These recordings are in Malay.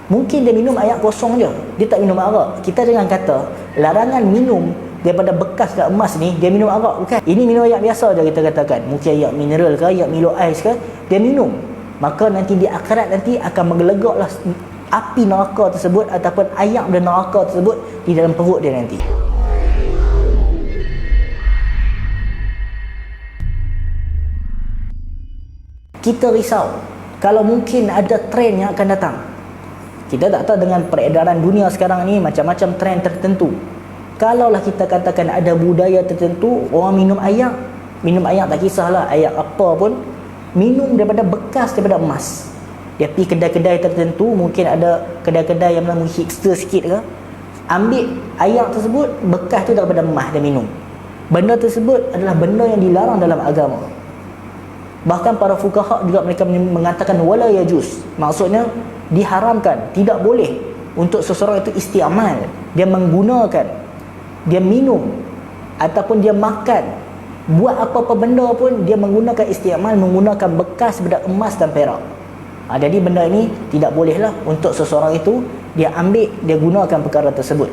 Mungkin dia minum air kosong je, dia tak minum arak. Kita jangan kata larangan minum daripada bekas dan emas ni dia minum arak, bukan. Ini minum air biasa je kita katakan. Mungkin air mineral ke, air Milo Ais ke, dia minum. Maka nanti di akhirat nanti akan menggelegaklah api neraka tersebut ataupun air dari neraka tersebut di dalam perut dia nanti. Kita risau kalau mungkin ada trend yang akan datang. Kita tak tahu dengan peredaran dunia sekarang ni macam-macam trend tertentu. Kalaulah kita katakan ada budaya tertentu orang minum air tak kisahlah air apa pun, minum daripada bekas daripada emas. Dia pergi kedai-kedai tertentu, mungkin ada kedai-kedai yang memang hipster sikit ke, ambil air tersebut, bekas tu daripada emas dia minum. Benda tersebut adalah benda yang dilarang dalam agama. Bahkan para fuqaha juga mereka mengatakan wala yajuz, maksudnya diharamkan, tidak boleh untuk seseorang itu istiamal, dia menggunakan, dia minum ataupun dia makan, buat apa-apa benda pun dia menggunakan istiamal, menggunakan bekas daripada emas dan perak. Jadi benda ini tidak bolehlah untuk seseorang itu dia ambil, dia gunakan perkara tersebut.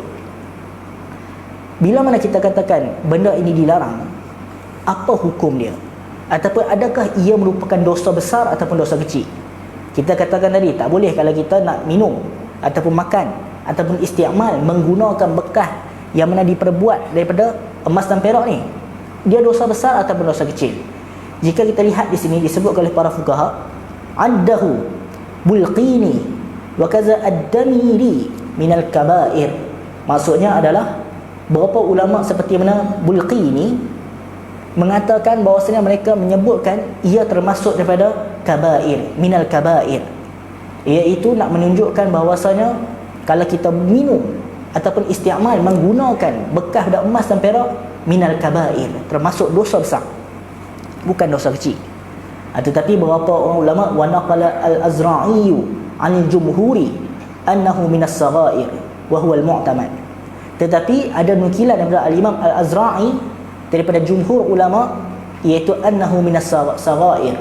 Bila mana kita katakan benda ini dilarang, apa hukum dia? Ataupun adakah ia merupakan dosa besar ataupun dosa kecil? Kita katakan tadi tak boleh kalau kita nak minum ataupun makan ataupun istiamal menggunakan bekas yang mana diperbuat daripada emas dan perak ni. Dia dosa besar ataupun dosa kecil? Jika kita lihat di sini disebut oleh para fuqaha, addahu bulqini wa kaza ad-damiri minal kabair. Maksudnya adalah beberapa ulama seperti mana Bulqini mengatakan bahawasanya mereka menyebutkan ia termasuk daripada kabair, minal kabair, iaitu nak menunjukkan bahawasanya kalau kita minum ataupun istiamal menggunakan bekas dan emas dan perak, minal kabair, termasuk dosa besar, bukan dosa kecil. Tetapi beberapa orang ulama wa naqala al-Azra'i 'anil jumhuri annahu minas saghair wa huwa al-mu'tamad. Tetapi ada nukilan daripada al-Imam al-Azra'i daripada jumhur ulama, iaitu annahu minas saghair,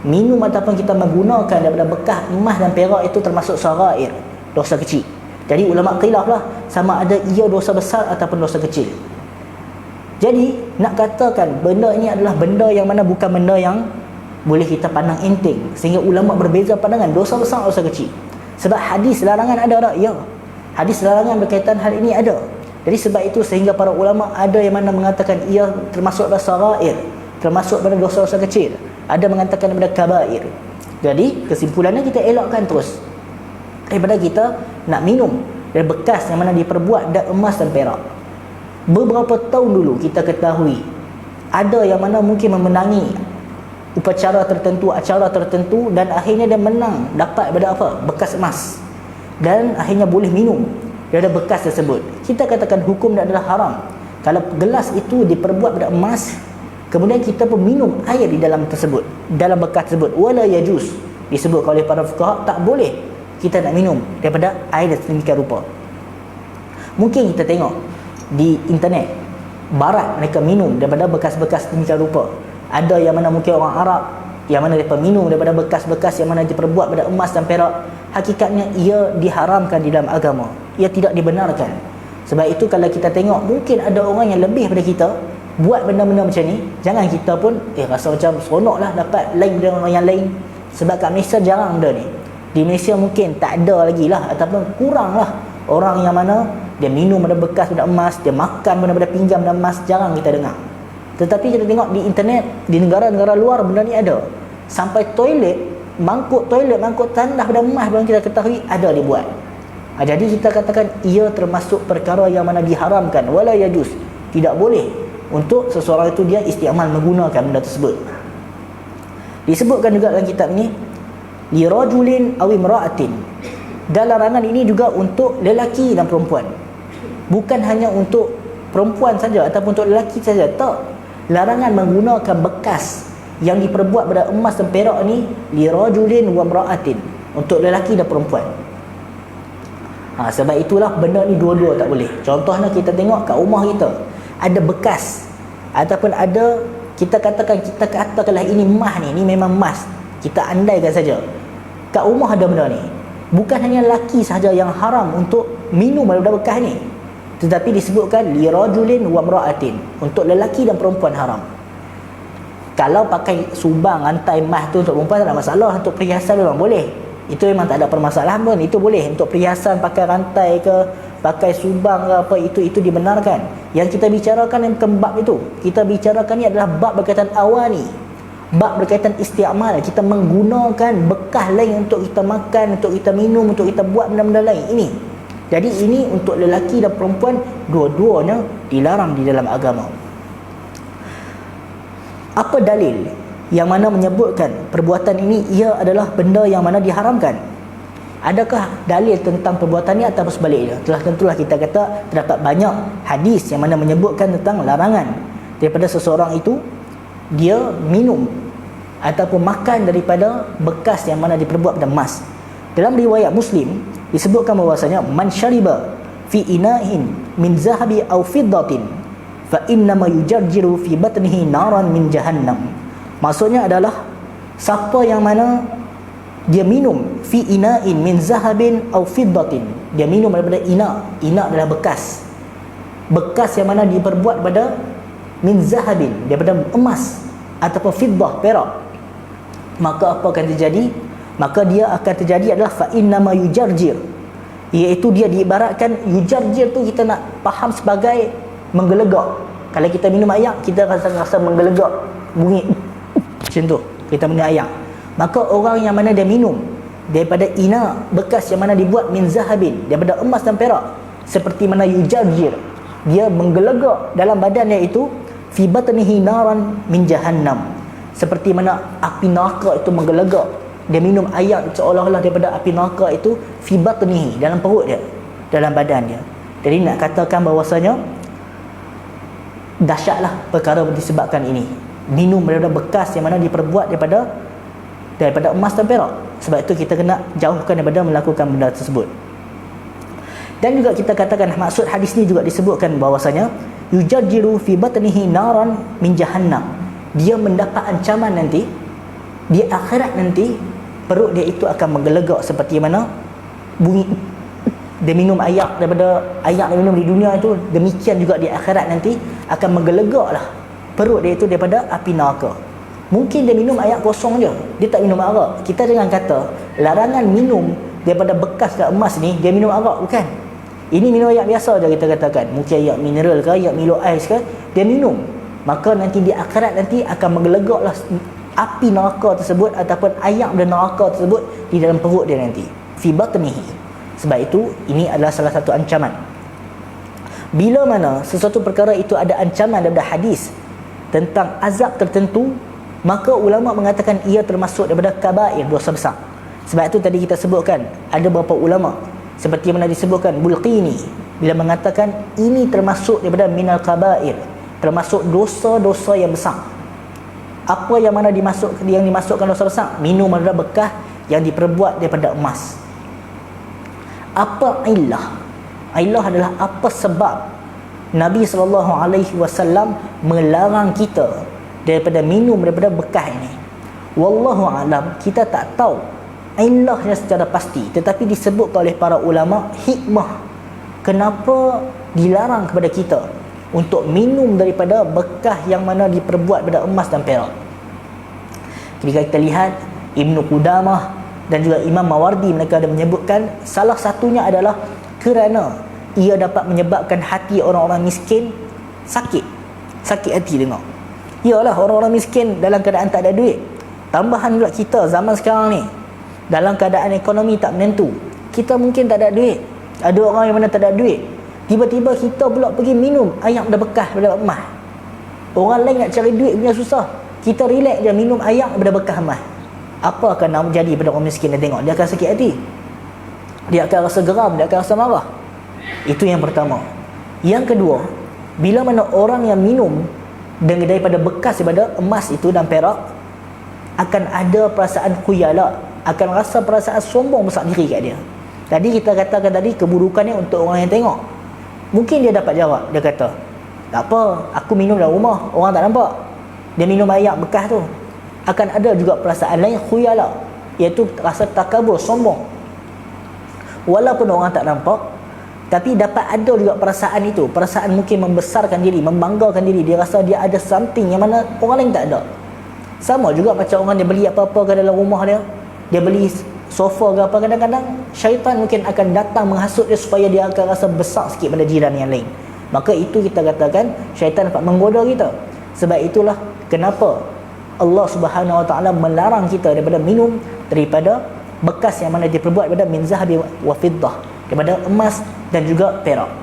minum ataupun kita menggunakan daripada bekas emas dan perak itu termasuk saghair, dosa kecil. Jadi ulama khilaflah sama ada ia dosa besar ataupun dosa kecil. Jadi nak katakan benda ini adalah benda yang mana bukan benda yang boleh kita pandang enteng, sehingga ulama berbeza pandangan dosa besar dosa kecil. Sebab hadis larangan ada tak? Ya, hadis larangan berkaitan hal ini ada. Jadi sebab itu sehingga para ulama ada yang mana mengatakan ia termasuk pada saghair, termasuk pada dosa-dosa kecil, ada mengatakan pada kabair. Jadi kesimpulannya kita elakkan terus daripada kita nak minum dari bekas yang mana diperbuat dari emas dan perak. Beberapa tahun dulu kita ketahui ada yang mana mungkin memenangi upacara tertentu, acara tertentu, dan akhirnya dia menang dapat pada apa? Bekas emas, dan akhirnya boleh minum dia ada bekas tersebut. Kita katakan hukum dia adalah haram kalau gelas itu diperbuat pada emas, kemudian kita pun minum air di dalam tersebut, dalam bekas tersebut. Wala yajuz, disebut oleh para fuqaha tak boleh kita nak minum daripada air sedemikian rupa. Mungkin kita tengok di internet barat mereka minum daripada bekas-bekas sedemikian rupa. Ada yang mana mungkin orang Arab yang mana mereka minum daripada bekas-bekas yang mana diperbuat pada emas dan perak. Hakikatnya ia diharamkan di dalam agama, ia tidak dibenarkan. Sebab itu kalau kita tengok mungkin ada orang yang lebih daripada kita buat benda-benda macam ni, jangan kita pun rasa macam seronok lah dapat lain dengan orang yang lain. Sebab kat Malaysia jarang benda ni. Di Malaysia mungkin tak ada lagi lah, ataupun kurang lah orang yang mana dia minum benda bekas benda emas, dia makan benda-benda pinjam benda emas, jarang kita dengar. Tetapi kita tengok di internet, di negara-negara luar benda ni ada. Sampai toilet, mangkuk tandas pada emas yang kita ketahui ada dibuat. Jadi kita katakan ia termasuk perkara yang mana diharamkan, wala yajuz, tidak boleh untuk seseorang itu dia istiamal menggunakan benda tersebut. Disebutkan juga dalam kitab ni li rajulin aw imra'atin, dan larangan ini juga untuk lelaki dan perempuan, bukan hanya untuk perempuan saja ataupun untuk lelaki saja, tak. Larangan menggunakan bekas yang diperbuat pada emas dan perak ni li rajulin wa imra'atin, untuk lelaki dan perempuan. Sebab itulah benda ni dua-dua tak boleh. Contohnya kita tengok kat rumah kita ada bekas ataupun ada, kita katakanlah ini emas ni memang emas, kita andaikan saja kat rumah ada benda ni, Bukan hanya lelaki sahaja yang haram untuk minum daripada bekas ni, tetapi disebutkan lirajulin wa imra'atin, untuk lelaki dan perempuan haram. Kalau pakai subang, rantai emas tu untuk perempuan tak ada masalah, untuk perhiasan memang boleh. Itu memang tak ada permasalahan pun, itu boleh. Untuk perhiasan pakai rantai ke, pakai subang ke apa, itu dibenarkan. Yang kita bicarakan yang bukan bab itu. Kita bicarakan ni adalah bab berkaitan awani, bab berkaitan isti'mal. Kita menggunakan bekas lain untuk kita makan, untuk kita minum, untuk kita buat benda-benda lain. Ini. Jadi ini untuk lelaki dan perempuan, dua-duanya dilarang di dalam agama. Apa dalil yang mana menyebutkan perbuatan ini ia adalah benda yang mana diharamkan? Adakah dalil tentang perbuatan ini atau sebaliknya? Tentulah kita kata terdapat banyak hadis yang mana menyebutkan tentang larangan daripada seseorang itu dia minum ataupun makan daripada bekas yang mana diperbuat dengan emas. Dalam riwayat Muslim disebutkan bahwasanya man syariba fi ina'in min zahabi aw fiddatin fa innama yujarjiru fi batnihi naran min jahannam. Maksudnya adalah siapa yang mana dia minum fi ina'in min zahabin aw fiddatin, dia minum daripada ina adalah bekas yang mana diperbuat pada min zahabin, daripada emas ataupun fiddah, perak, maka apa akan terjadi? Maka dia akan terjadi adalah fa innama yujarjir, iaitu dia diibaratkan, yujarjir tu kita nak faham sebagai menggelegak. Kalau kita minum ayak, kita rasa menggelegak, bunyi macam tu kita minum ayak. Maka orang yang mana dia minum daripada ina, bekas yang mana dibuat min zahabin, daripada emas dan perak, seperti mana yujarjir, dia menggelegak dalam badannya itu, fi batnihi naran min jahannam, seperti mana api neraka itu menggelegak. Dia minum air seolah-olah daripada api neraka itu, fi batnihi, dalam perut dia, dalam badan dia. Jadi nak katakan bahawasanya dahsyatlah perkara disebabkan ini, minum daripada bekas yang mana diperbuat daripada emas dan perak. Sebab itu kita kena jauhkan daripada melakukan benda tersebut. Dan juga kita katakan maksud hadis ni juga disebutkan bahawasanya yujarjiru fi batnihi naran min jahannam, dia mendapat ancaman nanti di akhirat nanti, perut dia itu akan menggelegak seperti mana bunyi dia minum ayak daripada ayak dia minum di dunia itu, demikian juga di akhirat nanti akan menggelegaklah perut dia itu daripada api neraka. Mungkin dia minum ayak kosong je, dia tak minum arak. Kita jangan kata larangan minum daripada bekas dan emas ni dia minum arak, bukan. Ini minum ayak biasa je kita katakan, mungkin ayak mineral ke, ayak Milo Ais ke, dia minum, maka nanti di akhirat nanti akan menggelegaklah api neraka tersebut ataupun ayak dan neraka tersebut di dalam perut dia nanti, fi batnihi. Sebab itu ini adalah salah satu ancaman. Bila mana sesuatu perkara itu ada ancaman daripada hadis tentang azab tertentu, maka ulama mengatakan ia termasuk daripada kabair, dosa besar. Sebab itu tadi kita sebutkan ada beberapa ulama seperti mana disebutkan Bulqini bila mengatakan ini termasuk daripada minal kabair, termasuk dosa-dosa yang besar. Apa yang mana yang dimasukkan dosa besar? Minum adalah bekas yang diperbuat daripada emas. Apa illah? Illah adalah apa sebab Nabi SAW melarang kita daripada minum daripada bekas ini. Wallahu alam, kita tak tahu illahnya secara pasti, tetapi disebut oleh para ulama hikmah kenapa dilarang kepada kita untuk minum daripada bekas yang mana diperbuat daripada emas dan perak. Ketika kita lihat Ibnu Qudamah dan juga Imam Mawardi, mereka ada menyebutkan salah satunya adalah kerana ia dapat menyebabkan hati orang-orang miskin sakit hati tengok. Yalah, orang-orang miskin dalam keadaan tak ada duit, tambahan pula kita zaman sekarang ni dalam keadaan ekonomi tak menentu, kita mungkin tak ada duit, ada orang yang mana tak ada duit, tiba-tiba kita pula pergi minum air dah bekas daripada emas. Orang lain nak cari duit punya susah, kita relax je minum air daripada bekas emas. Apa akan jadi pada orang miskin? Dia tengok, dia akan sakit hati, dia akan rasa geram, dia akan rasa marah. Itu yang pertama. Yang kedua, bila mana orang yang minum daripada bekas daripada emas itu dan perak, akan ada perasaan khuyala, akan rasa perasaan sombong besar diri kat dia. Tadi kita katakan tadi keburukannya untuk orang yang tengok. Mungkin dia dapat jawab, dia kata, tak apa, aku minum dalam rumah, orang tak nampak. Dia minum air bekas tu. Akan ada juga perasaan lain khuyala, iaitu rasa takabur, sombong. walaupun orang tak nampak, tapi dapat ada juga perasaan itu. Perasaan mungkin membesarkan diri, membanggakan diri. Dia rasa dia ada something yang mana orang lain tak ada. Sama juga macam orang dia beli apa-apa ke dalam rumah dia, dia beli sofa ke apa, kadang-kadang syaitan mungkin akan datang menghasut dia supaya dia akan rasa besar sikit pada jiran yang lain. Maka itu kita katakan syaitan dapat menggoda kita. Sebab itulah kenapa Allah Subhanahu Wa Taala melarang kita daripada minum daripada bekas yang mana diperbuat daripada min zahabi wa fiddah, daripada emas dan juga perak.